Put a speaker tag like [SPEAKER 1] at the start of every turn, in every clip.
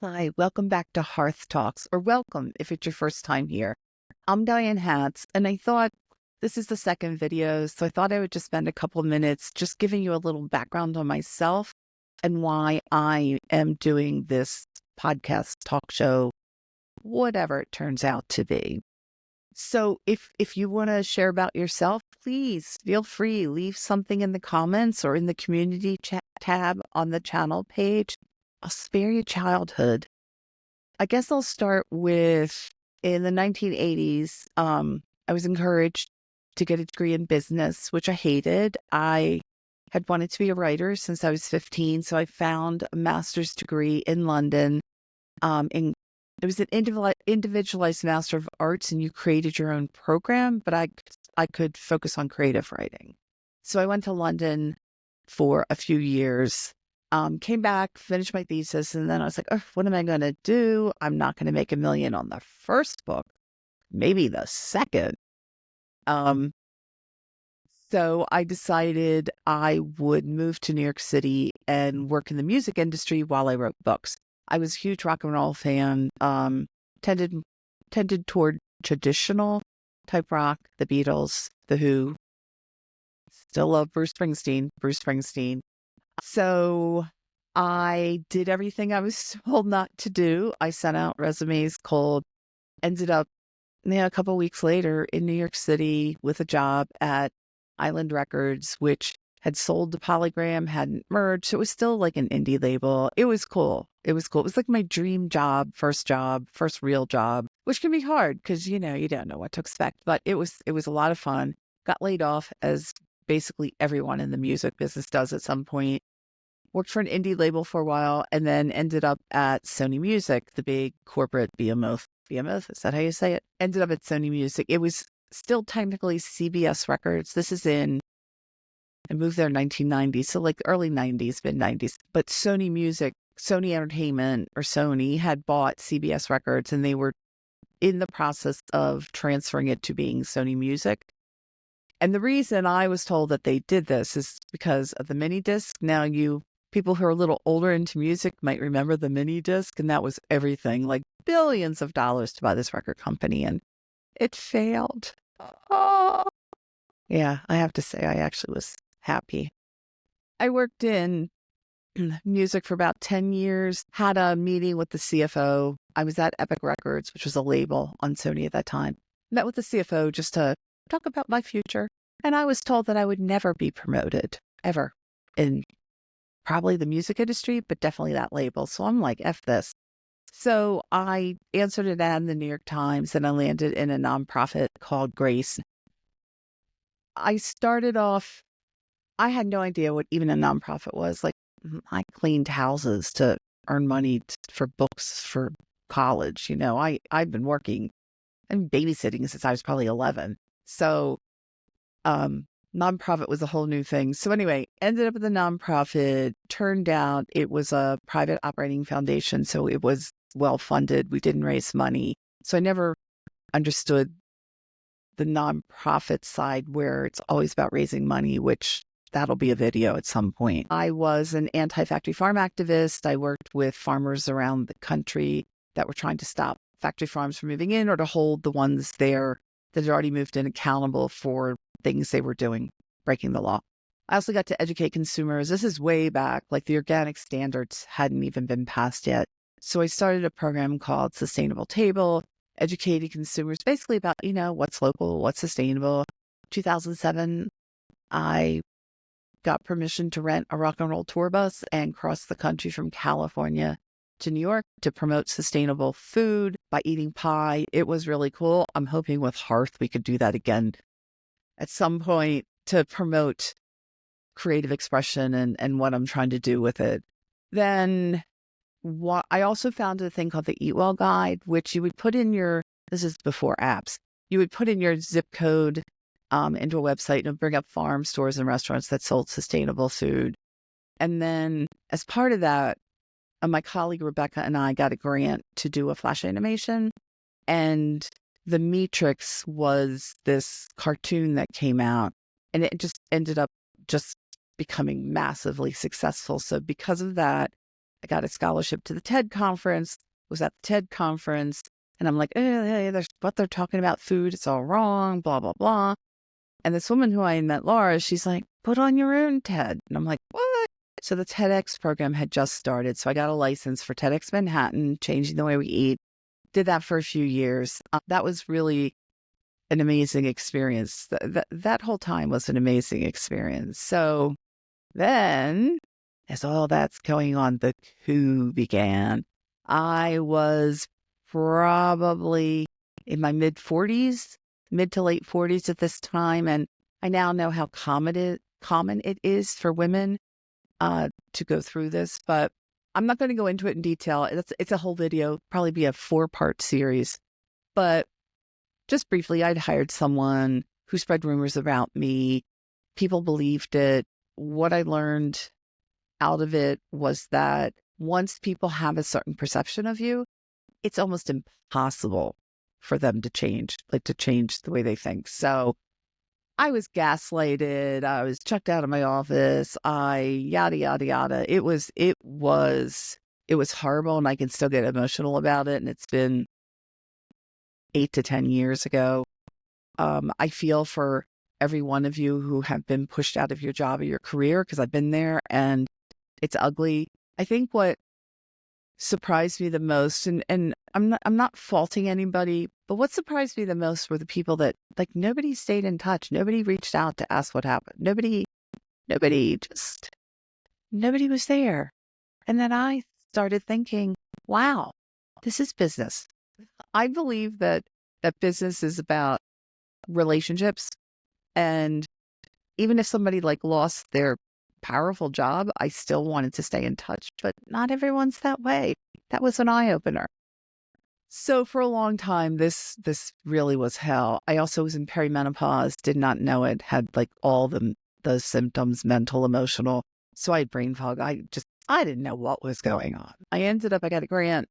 [SPEAKER 1] Hi, welcome back to Hearth Talks, or welcome if it's your first time here. I'm Diane Hatz, and I thought this is the second video, so I thought I would just spend a couple of minutes just giving you a little background on myself and why I am doing this podcast, talk show, whatever it turns out to be. So if you want to share about yourself, please feel free, leave something in the comments or in the community chat tab on the channel page. I'll spare you childhood. I guess I'll start with in the 1980s, I was encouraged to get a degree in business, which I hated. I had wanted to be a writer since I was 15, so I found a master's degree in London. In It was an individualized Master of Arts, and you created your own program, but I could focus on creative writing. So I went to London for a few years. Came back, finished my thesis, and then I was like, oh, what am I going to do? I'm not going to make $1 million on the first book, maybe the second. So I decided I would move to New York City and work in the music industry while I wrote books. I was a huge rock and roll fan, tended toward traditional type rock, the Beatles, the Who. Still love Bruce Springsteen. So I did everything I was told not to do. I sent out resumes cold, ended up a couple of weeks later in New York City with a job at Island Records, which had sold to Polygram, hadn't merged. So it was still like an indie label. It was cool. It was like my dream job, first real job, which can be hard because, you don't know what to expect. But it was a lot of fun. Got laid off, as basically everyone in the music business does at some point. Worked for an indie label for a while and then ended up at Sony Music, the big corporate behemoth. Behemoth, is that how you say it? Ended up at Sony Music. It was still technically CBS Records. I moved there in 1990, so like early 90s, mid 90s. But Sony Music, Sony Entertainment, or Sony had bought CBS Records, and they were in the process of transferring it to being Sony Music. And the reason I was told that they did this is because of the mini disc. Now, people who are a little older into music might remember the mini disc, and that was everything, like billions of dollars to buy this record company, and it failed. Oh. Yeah, I have to say, I actually was happy. I worked in music for about 10 years, had a meeting with the CFO. I was at Epic Records, which was a label on Sony at that time. Met with the CFO just to talk about my future. And I was told that I would never be promoted, ever, in probably the music industry, but definitely that label. So I'm like, F this. So I answered an ad in the New York Times, and I landed in a nonprofit called Grace. I started off, I had no idea what even a nonprofit was. Like, I cleaned houses to earn money for books for college. I've been working and babysitting since I was probably 11. So nonprofit was a whole new thing. So anyway, ended up at the nonprofit. Turned out it was a private operating foundation, so it was well funded. We didn't raise money. So I never understood the nonprofit side where it's always about raising money, which that'll be a video at some point. I was an anti-factory farm activist. I worked with farmers around the country that were trying to stop factory farms from moving in or to hold the ones there that had already moved in accountable for things they were doing, breaking the law. I also got to educate consumers. This is way back, like the organic standards hadn't even been passed yet. So I started a program called Sustainable Table, educating consumers basically about, what's local, what's sustainable. 2007, I got permission to rent a rock and roll tour bus and cross the country from California to New York to promote sustainable food by eating pie. It was really cool. I'm hoping with Hearth we could do that again at some point to promote creative expression and what I'm trying to do with it. Then I also found a thing called the Eat Well Guide, which you would put in this is before apps, you would put in your zip code into a website and bring up farm stores and restaurants that sold sustainable food. And then as part of that, my colleague Rebecca and I got a grant to do a flash animation. And the Matrix was this cartoon that came out, and it just ended up just becoming massively successful. So because of that, I got a scholarship to the TED conference, was at the TED conference, and I'm like, there's what they're talking about food. It's all wrong, blah, blah, blah. And this woman who I met, Laura, she's like, put on your own TED. And I'm like, what? So the TEDx program had just started. So I got a license for TEDx Manhattan, changing the way we eat. Did that for a few years. That was really an amazing experience. That whole time was an amazing experience. So then, as all that's going on, the coup began. I was probably in my mid to late 40s at this time. And I now know how common it is for women to go through this. But I'm not going to go into it in detail. It's a whole video, probably be a 4-part series. But just briefly, I'd hired someone who spread rumors about me. People believed it. What I learned out of it was that once people have a certain perception of you, it's almost impossible for them to change the way they think. So I was gaslighted. I was chucked out of my office. Yada, yada, yada. It was horrible, and I can still get emotional about it. And it's been 8 to 10 years ago. I feel for every one of you who have been pushed out of your job or your career, because I've been there and it's ugly. I think what surprised me the most, and I'm not faulting anybody, but what surprised me the most were the people that, like, nobody stayed in touch. Nobody reached out to ask what happened. Nobody was there. And then I started thinking, wow, this is business. I believe that business is about relationships. And even if somebody like lost their powerful job, I still wanted to stay in touch, but not everyone's that way. That was an eye opener. So for a long time, this really was hell. I also was in perimenopause, did not know it, had like all the symptoms, mental, emotional. So I had brain fog. I didn't know what was going on. I got a grant.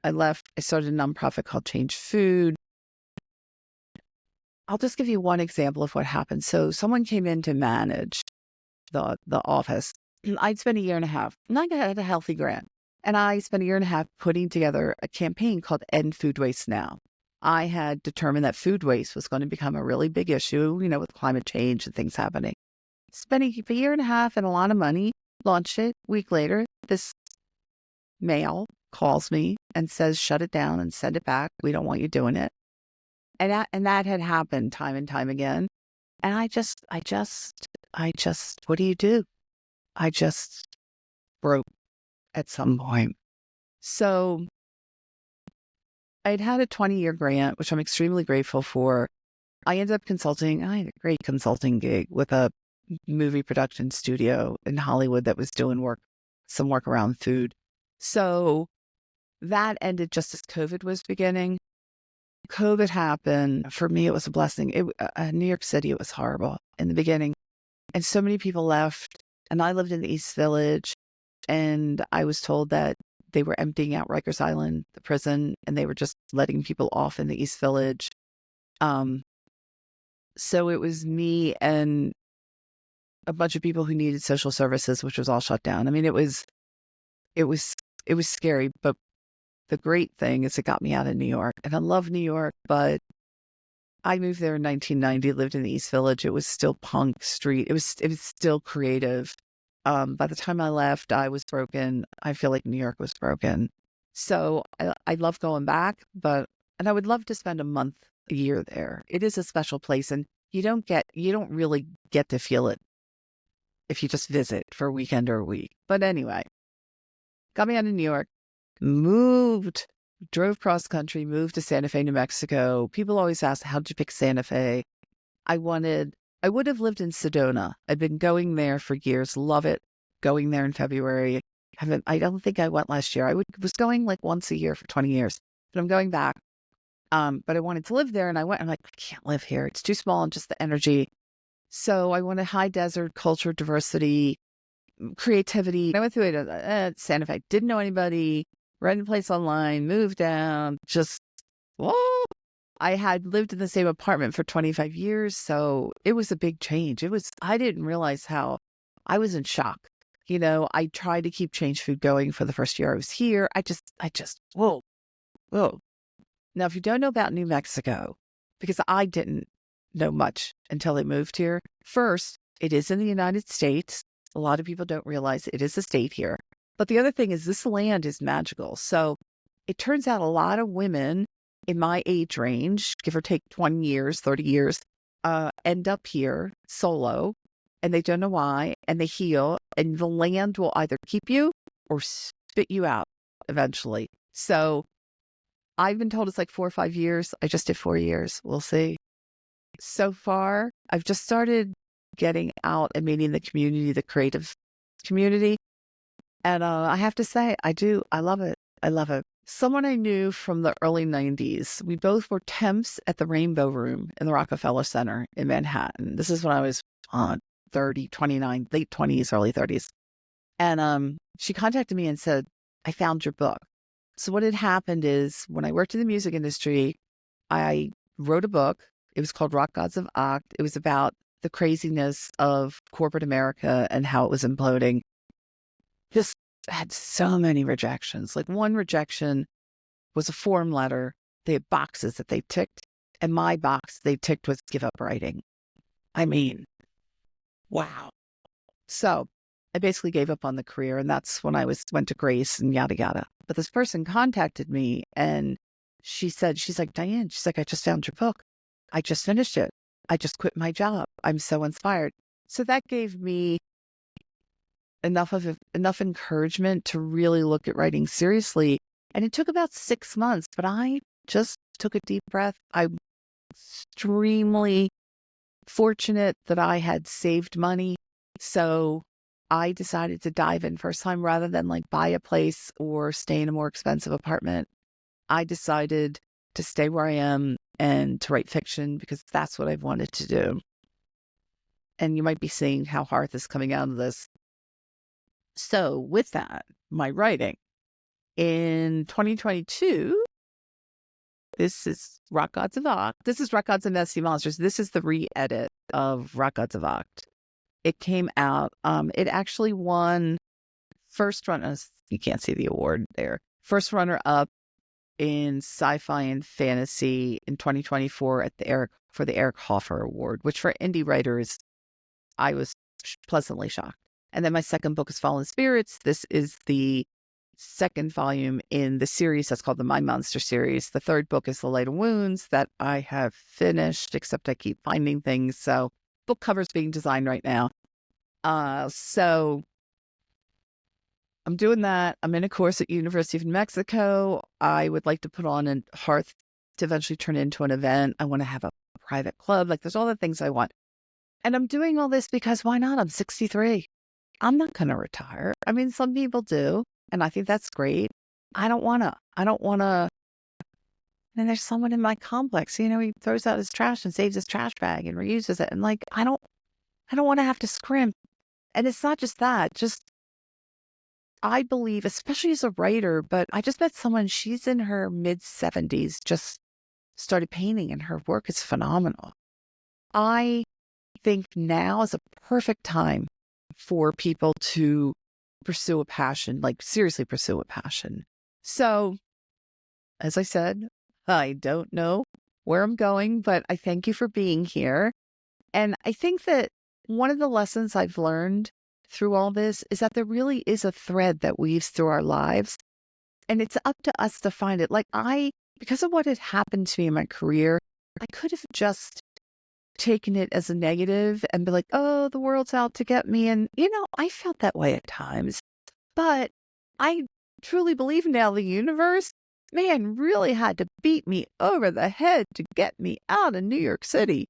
[SPEAKER 1] I left. I started a nonprofit called Change Food. I'll just give you one example of what happened. So someone came in to manage the office. I'd spent a year and a half, and I had a healthy grant. And I spent a year and a half putting together a campaign called End Food Waste Now. I had determined that food waste was going to become a really big issue, with climate change and things happening. Spending a year and a half and a lot of money, launched it. A week later, this male calls me and says, shut it down and send it back. We don't want you doing it. And that had happened time and time again. And I just, what do you do? I just broke at some point. So I'd had a 20-year grant, which I'm extremely grateful for. I ended up consulting. I had a great consulting gig with a movie production studio in Hollywood that was doing some work around food. So that ended just as COVID was beginning. COVID happened. For me, it was a blessing. New York City, it was horrible in the beginning. And so many people left. And I lived in the East Village. And I was told that they were emptying out Rikers Island, the prison, and they were just letting people off in the East Village. So it was me and a bunch of people who needed social services, which was all shut down. I mean, it was scary, but the great thing is it got me out of New York. And I love New York, but I moved there in 1990, lived in the East Village. It was still punk street. It was still creative. By the time I left, I was broken. I feel like New York was broken. So I love going back, and I would love to spend a year there. It is a special place, and you don't really get to feel it if you just visit for a weekend or a week. But anyway, got me out of New York, drove cross country, moved to Santa Fe, New Mexico. People always ask, how did you pick Santa Fe? I would have lived in Sedona. I've been going there for years. Love it. Going there in February. I don't think I went last year. I was going like once a year for 20 years, but I'm going back. But I wanted to live there, and I went. I'm like, I can't live here. It's too small, and just the energy. So I wanted high desert, culture, diversity, creativity. I went through it at Santa Fe. Didn't know anybody. Rented a place online. Moved down. Just whoa. I had lived in the same apartment for 25 years, so it was a big change. I didn't realize how I was in shock. I tried to keep Change Food going for the first year I was here. Whoa, whoa. Now, if you don't know about New Mexico, because I didn't know much until I moved here, first, it is in the United States. A lot of people don't realize it is a state here. But the other thing is this land is magical. So it turns out a lot of women in my age range, give or take 20 years, 30 years, end up here solo, and they don't know why, and they heal, and the land will either keep you or spit you out eventually. So I've been told it's like 4 or 5 years. I just did 4 years. We'll see. So far, I've just started getting out and meeting the community, the creative community. And I have to say, I love it. I love it. Someone I knew from the early 90s, we both were temps at the Rainbow Room in the Rockefeller Center in Manhattan. This is when I was 30, 29, late 20s, early 30s. And she contacted me and said, I found your book. So what had happened is when I worked in the music industry, I wrote a book. It was called Rock Gods of Oct. It was about the craziness of corporate America and how it was imploding. Just had so many rejections. Like one rejection was a form letter. They had boxes that they ticked, and my box they ticked was give up writing. I mean, wow. So I basically gave up on the career, and that's when I went to Grace and yada yada. But this person contacted me, and she's like, Diane, she's like, I just found your book. I just finished it. I just quit my job. I'm so inspired. So that gave me enough encouragement to really look at writing seriously. And it took about 6 months, but I just took a deep breath. I'm extremely fortunate that I had saved money. So I decided to dive in first time rather than like buy a place or stay in a more expensive apartment. I decided to stay where I am and to write fiction because that's what I've wanted to do. And you might be seeing how Hearth is coming out of this. So with that, my writing in 2022, this is Rock Gods of Oct. This is Rock Gods and Messy Monsters. This is the re-edit of Rock Gods of Oct. It came out. It actually won first runner. You can't see the award there. First runner up in sci-fi and fantasy in 2024 at the Eric Hoffer Award, which for indie writers, I was pleasantly shocked. And then my second book is Fallen Spirits. This is the second volume in the series that's called the My Monster series. The third book is The Light of Wounds that I have finished, except I keep finding things. So book covers being designed right now. So I'm doing that. I'm in a course at University of New Mexico. I would like to put on a Hearth to eventually turn into an event. I want to have a private club. Like there's all the things I want. And I'm doing all this because why not? I'm 63. I'm not going to retire. I mean, some people do, and I think that's great. I don't want to. And there's someone in my complex, he throws out his trash and saves his trash bag and reuses it. And like, I don't want to have to scrimp. And it's not just that, I believe, especially as a writer, but I just met someone, she's in her mid 70s, just started painting and her work is phenomenal. I think now is a perfect time for people to pursue a passion, like seriously pursue a passion. So, as I said, I don't know where I'm going, but I thank you for being here. And I think that one of the lessons I've learned through all this is that there really is a thread that weaves through our lives. And it's up to us to find it. Like because of what had happened to me in my career, I could have just taken it as a negative and be like, oh, the world's out to get me. And, I felt that way at times. But I truly believe now the universe, man, really had to beat me over the head to get me out of New York City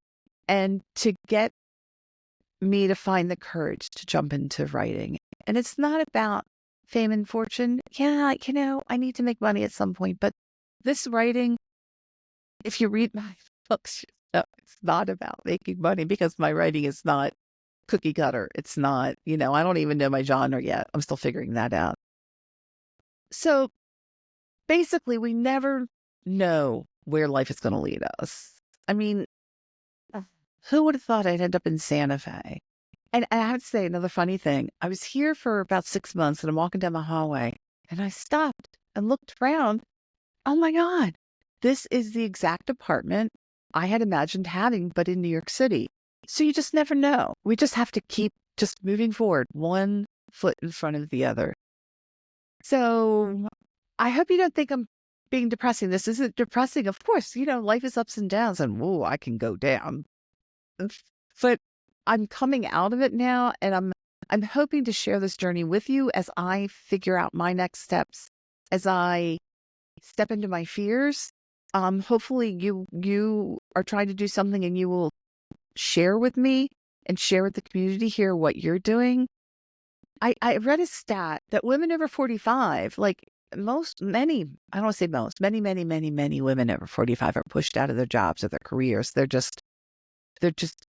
[SPEAKER 1] and to get me to find the courage to jump into writing. And it's not about fame and fortune. Yeah, I need to make money at some point. But this writing, if you read my books, it's not about making money because my writing is not cookie cutter. It's not, I don't even know my genre yet. I'm still figuring that out. So basically, we never know where life is going to lead us. I mean, who would have thought I'd end up in Santa Fe? And I have to say another funny thing. I was here for about 6 months and I'm walking down the hallway and I stopped and looked around. Oh my God, this is the exact apartment I had imagined having, but in New York City. So you just never know. We just have to keep just moving forward, one foot in front of the other. So I hope you don't think I'm being depressing. This isn't depressing. Of course, life is ups and downs and whoa, I can go down. But I'm coming out of it now and I'm hoping to share this journey with you as I figure out my next steps, as I step into my fears. Hopefully you are trying to do something and you will share with me and share with the community here what you're doing. I read a stat that women over 45, like many, I don't want to say most, many women over 45 are pushed out of their jobs or their careers. They're just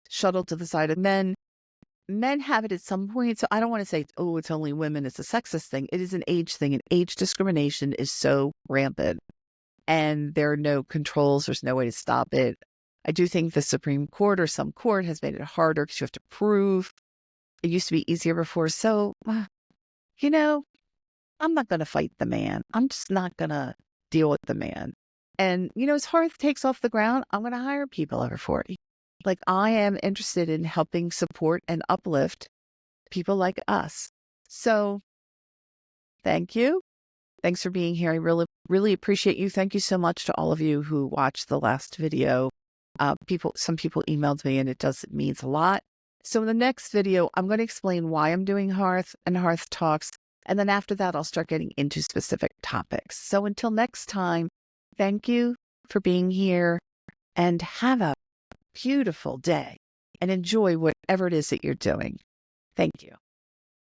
[SPEAKER 1] shuttled to the side of men. Men have it at some point. So I don't want to say, oh, it's only women. It's a sexist thing. It is an age thing. And age discrimination is so rampant. And there are no controls. There's no way to stop it. I do think the Supreme Court or some court has made it harder because you have to prove. It used to be easier before. So, you know, I'm not going to fight the man. I'm just not going to deal with the man. And, as Hearth takes off the ground, I'm going to hire people over 40. Like I am interested in helping support and uplift people like us. So thank you. Thanks for being here. I really, really appreciate you. Thank you so much to all of you who watched the last video. Some people emailed me and it means a lot. So in the next video, I'm going to explain why I'm doing Hearth and Hearth Talks. And then after that, I'll start getting into specific topics. So until next time, thank you for being here and have a beautiful day and enjoy whatever it is that you're doing. Thank you.